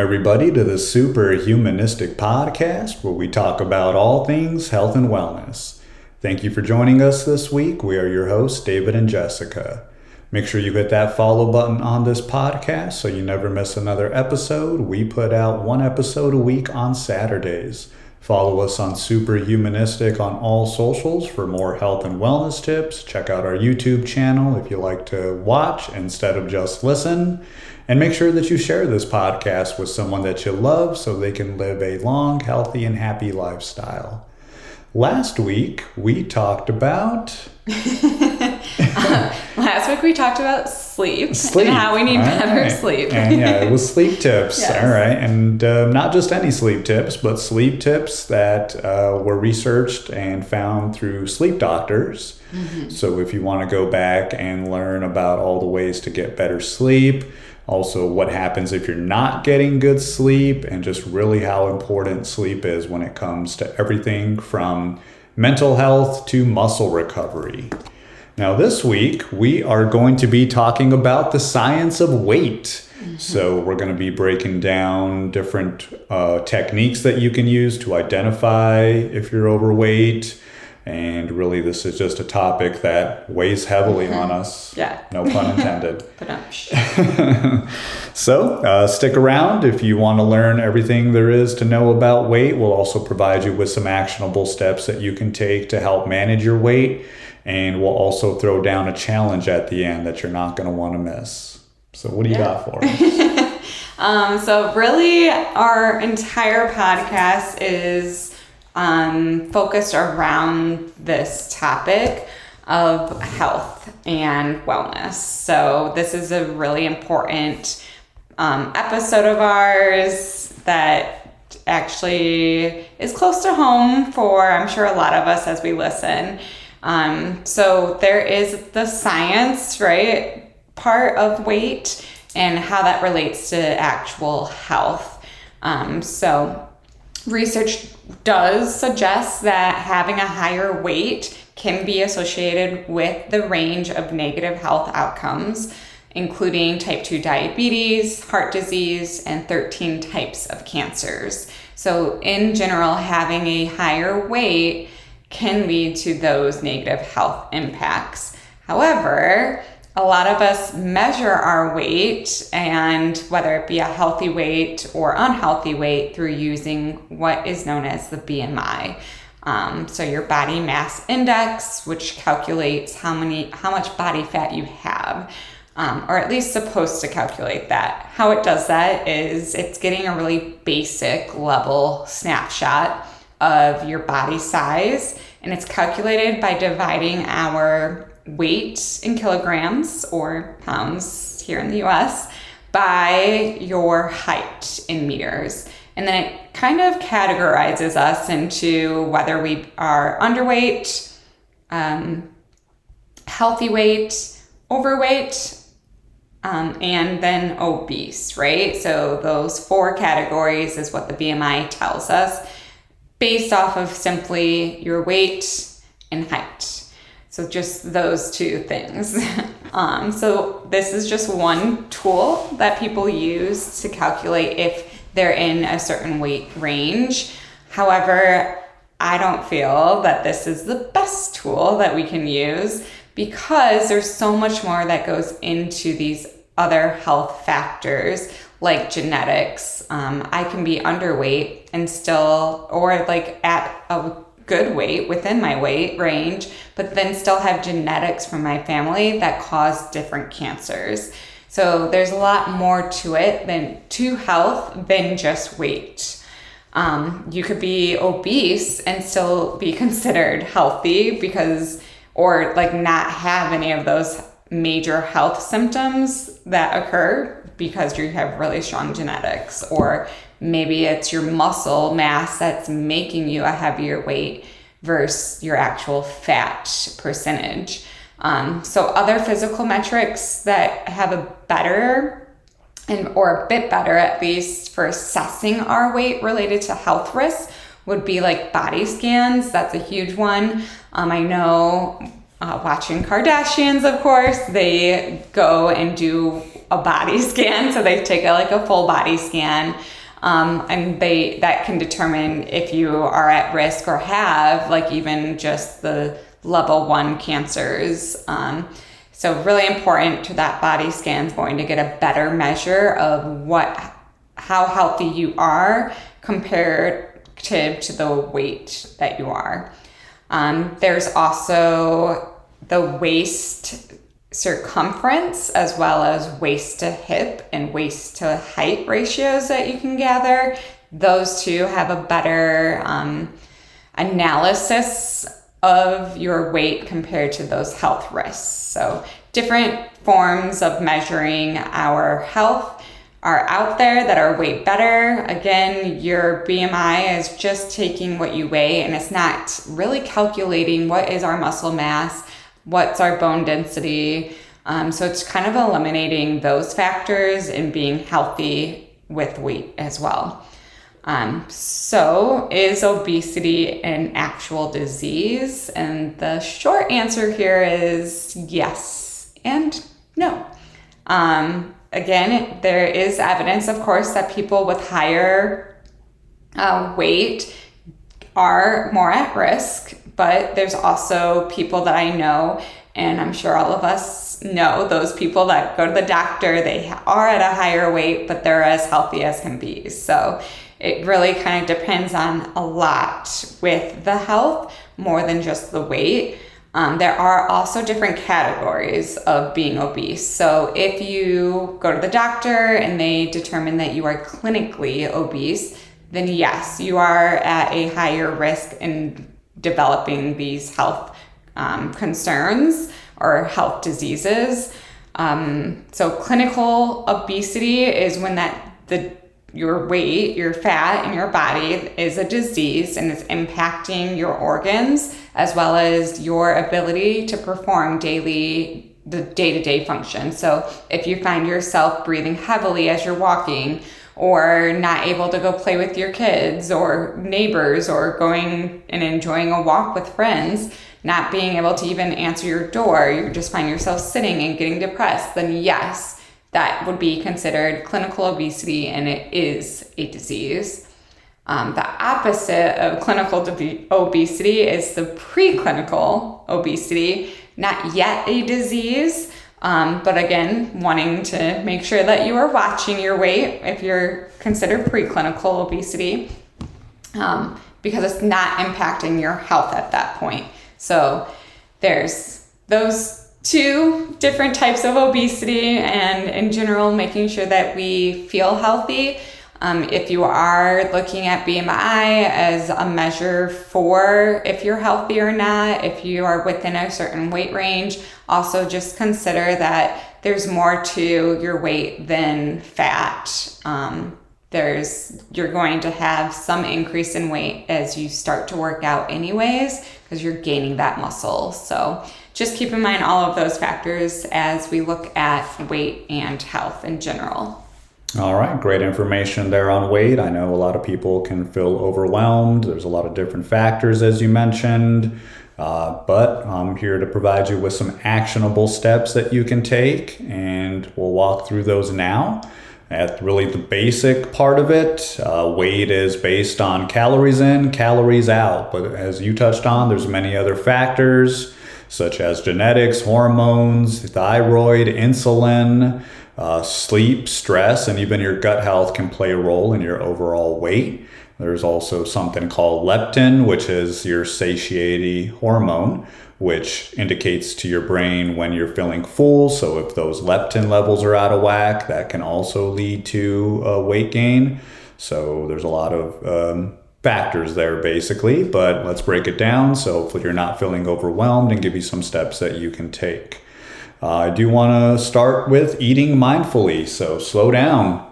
everybody, to the Superhumanistic podcast, where we talk about all things health and wellness. Thank you for joining us this week. We are your hosts, David and Jessica. Make sure you hit that follow button on this podcast so you never miss another episode. We put out one episode a week on Saturdays. Follow us on Superhumanistic on all socials for more health and wellness tips. Check out our YouTube channel if you like to watch instead of just listen. And make sure that you share this podcast with someone that you love so they can live a long, healthy, and happy lifestyle. Last week, we talked about... Last week we talked about sleep and how we need better sleep. And it was sleep tips. Yes. All right. And not just any sleep tips, but sleep tips that were researched and found through sleep doctors. Mm-hmm. So if you want to go back and learn about all the ways to get better sleep, also what happens if you're not getting good sleep, and just really how important sleep is when it comes to everything from mental health to muscle recovery. Now this week, we are going to be talking about the science of weight. Mm-hmm. So we're going to be breaking down different techniques that you can use to identify if you're overweight. And really, this is just a topic that weighs heavily on us. Yeah. No pun intended. So stick around if you want to learn everything there is to know about weight. We'll also provide you with some actionable steps that you can take to help manage your weight. And we'll also throw down a challenge at the end that you're not going to want to miss. So what do you got for us? So really, our entire podcast is focused around this topic of health and wellness. So this is a really important episode of ours that actually is close to home for, I'm sure, a lot of us as we listen. So there is the science, right, part of weight and how that relates to actual health. So research does suggest that having a higher weight can be associated with the range of negative health outcomes, including type 2 diabetes, heart disease, and 13 types of cancers. So in general, having a higher weight can lead to those negative health impacts. However, a lot of us measure our weight, and whether it be a healthy weight or unhealthy weight, through using what is known as the BMI. So your body mass index, which calculates how much body fat you have, or at least supposed to calculate that. How it does that is it's getting a really basic level snapshot of your body size, and it's calculated by dividing our weight in kilograms or pounds here in the US by your height in meters. And then it kind of categorizes us into whether we are underweight, healthy weight, overweight, and then obese, right? So those 4 categories is what the BMI tells us based off of simply your weight and height. So just those 2 things. So this is just one tool that people use to calculate if they're in a certain weight range. However, I don't feel that this is the best tool that we can use because there's so much more that goes into these other health factors like genetics. I can be underweight and still, or like at a good weight within my weight range, but then still have genetics from my family that cause different cancers. So there's a lot more to it to health than just weight. You could be obese and still be considered healthy or like not have any of those major health symptoms that occur because you have really strong genetics, or maybe it's your muscle mass that's making you a heavier weight versus your actual fat percentage. So other physical metrics that have a better or a bit better, at least, for assessing our weight related to health risks would be like body scans. That's a huge one. I know watching Kardashians, of course, they go and do a body scan. So they take a full body scan. And that can determine if you are at risk or have even just the level 1 cancers. So really important to that body scan is going to get a better measure of how healthy you are compared to the weight that you are. There's also the waist circumference as well as waist to hip and waist to height ratios that you can gather. Those two have a better analysis of your weight compared to those health risks. So different forms of measuring our health are out there that are way better. Again, your BMI is just taking what you weigh, and it's not really calculating what is our muscle mass, what's our bone density. So it's kind of eliminating those factors and being healthy with weight as well. So is obesity an actual disease? And the short answer here is yes and no. Again, there is evidence, of course, that people with higher weight are more at risk, but there's also people that I know, and I'm sure all of us know, those people that go to the doctor, they are at a higher weight, but they're as healthy as can be. So it really kind of depends on a lot with the health more than just the weight. There are also different categories of being obese. So if you go to the doctor and they determine that you are clinically obese, then yes, you are at a higher risk in developing these health concerns or health diseases. So clinical obesity is when your weight, your fat in your body is a disease and it's impacting your organs as well as your ability to perform the day-to-day function. So if you find yourself breathing heavily as you're walking, or not able to go play with your kids or neighbors, or going and enjoying a walk with friends, not being able to even answer your door, you just find yourself sitting and getting depressed, then yes, that would be considered clinical obesity, and it is a disease. The opposite of clinical obesity is the preclinical obesity, not yet a disease, but again, wanting to make sure that you are watching your weight if you're considered preclinical obesity, because it's not impacting your health at that point. So there's those two different types of obesity, and in general, making sure that we feel healthy. If you are looking at BMI as a measure for if you're healthy or not, if you are within a certain weight range, also just consider that there's more to your weight than fat. You're going to have some increase in weight as you start to work out anyways, because you're gaining that muscle. So just keep in mind all of those factors as we look at weight and health in general. All right, great information there on weight. I know a lot of people can feel overwhelmed. There's a lot of different factors, as you mentioned, but I'm here to provide you with some actionable steps that you can take, and we'll walk through those now. At really the basic part of it, weight is based on calories in, calories out. But as you touched on, there's many other factors such as genetics, hormones, thyroid, insulin, sleep, stress, and even your gut health can play a role in your overall weight. There's also something called leptin, which is your satiety hormone, which indicates to your brain when you're feeling full. So if those leptin levels are out of whack, that can also lead to weight gain. So there's a lot of factors there basically, but let's break it down so hopefully you're not feeling overwhelmed and give you some steps that you can take. I do want to start with eating mindfully, so slow down.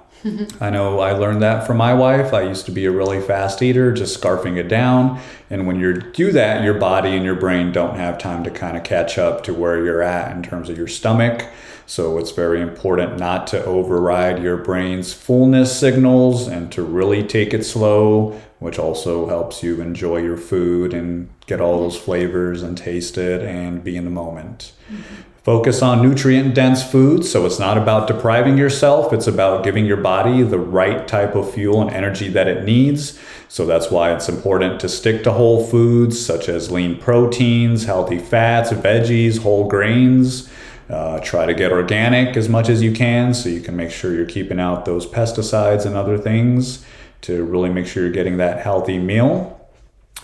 I know I learned that from my wife. I used to be a really fast eater, just scarfing it down. And when you do that, your body and your brain don't have time to kind of catch up to where you're at in terms of your stomach. So it's very important not to override your brain's fullness signals and to really take it slow, which also helps you enjoy your food and get all those flavors and taste it and be in the moment. Focus on nutrient-dense foods. So it's not about depriving yourself. It's about giving your body the right type of fuel and energy that it needs. So that's why it's important to stick to whole foods such as lean proteins, healthy fats, veggies, whole grains. Try to get organic as much as you can so you can make sure you're keeping out those pesticides and other things to really make sure you're getting that healthy meal.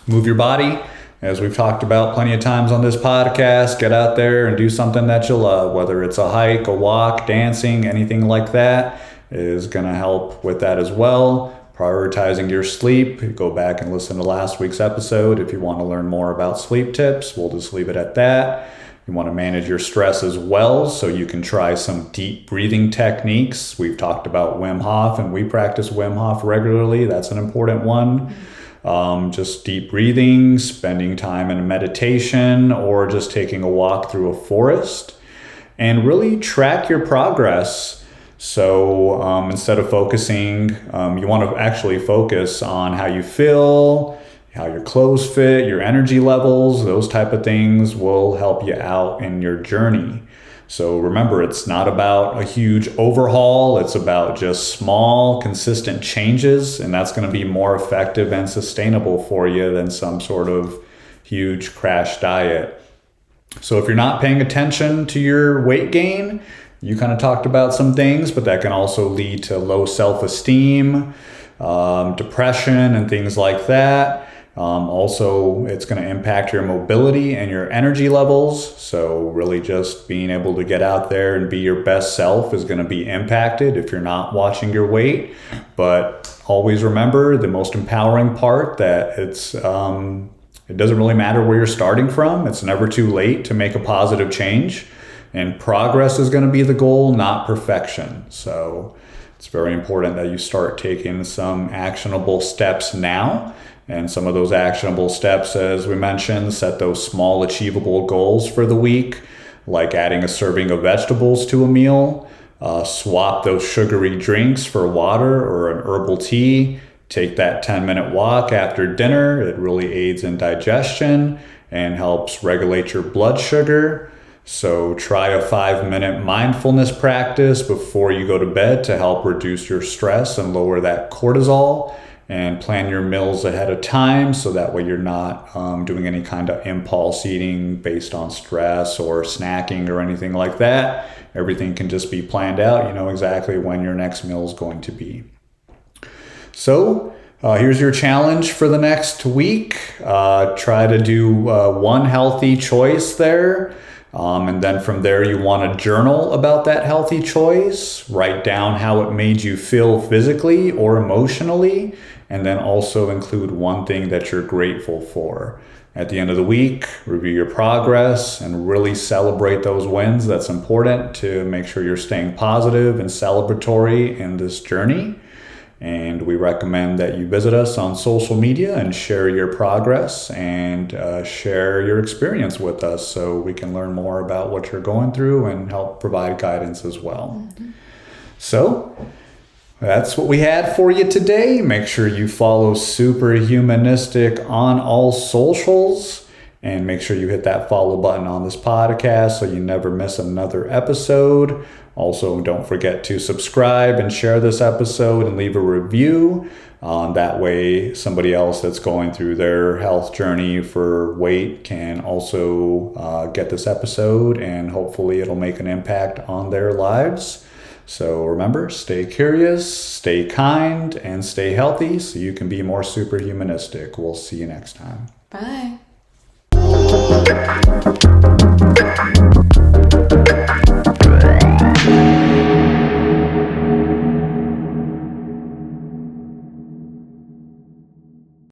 Move your body. As we've talked about plenty of times on this podcast, get out there and do something that you love, whether it's a hike, a walk, dancing, anything like that is going to help with that as well. Prioritizing your sleep. Go back and listen to last week's episode if you want to learn more about sleep tips. We'll just leave it at that. You want to manage your stress as well, so you can try some deep breathing techniques. We've talked about Wim Hof, and we practice Wim Hof regularly. That's an important one. Just deep breathing, spending time in meditation, or just taking a walk through a forest, and really track your progress. So instead of focusing, you want to actually focus on how you feel, how your clothes fit, your energy levels. Those type of things will help you out in your journey. So remember, it's not about a huge overhaul. It's about just small, consistent changes, and that's going to be more effective and sustainable for you than some sort of huge crash diet. So if you're not paying attention to your weight gain, you kind of talked about some things, but that can also lead to low self-esteem, depression, and things like that. Also, it's going to impact your mobility and your energy levels. So really just being able to get out there and be your best self is going to be impacted if you're not watching your weight. But always remember the most empowering part, that it doesn't really matter where you're starting from. It's never too late to make a positive change. And progress is going to be the goal, not perfection. So it's very important that you start taking some actionable steps now. And some of those actionable steps, as we mentioned, set those small achievable goals for the week, like adding a serving of vegetables to a meal, swap those sugary drinks for water or an herbal tea, take that 10-minute walk after dinner. It really aids in digestion and helps regulate your blood sugar. So try a 5-minute mindfulness practice before you go to bed to help reduce your stress and lower that cortisol. And plan your meals ahead of time so that way you're not doing any kind of impulse eating based on stress or snacking or anything like that. Everything can just be planned out. You know exactly when your next meal is going to be. So here's your challenge for the next week. Try to do one healthy choice there. And then from there, you want to journal about that healthy choice. Write down how it made you feel physically or emotionally. And then also include one thing that you're grateful for. At the end of the week, review your progress and really celebrate those wins. That's important to make sure you're staying positive and celebratory in this journey. And we recommend that you visit us on social media and share your progress and share your experience with us so we can learn more about what you're going through and help provide guidance as well. Mm-hmm. So that's what we had for you today. Make sure you follow Superhumanistic on all socials. And make sure you hit that follow button on this podcast so you never miss another episode. Also, don't forget to subscribe and share this episode and leave a review. That way, somebody else that's going through their health journey for weight can also get this episode, and hopefully it'll make an impact on their lives. So remember, stay curious, stay kind, and stay healthy so you can be more superhumanistic. We'll see you next time. Bye.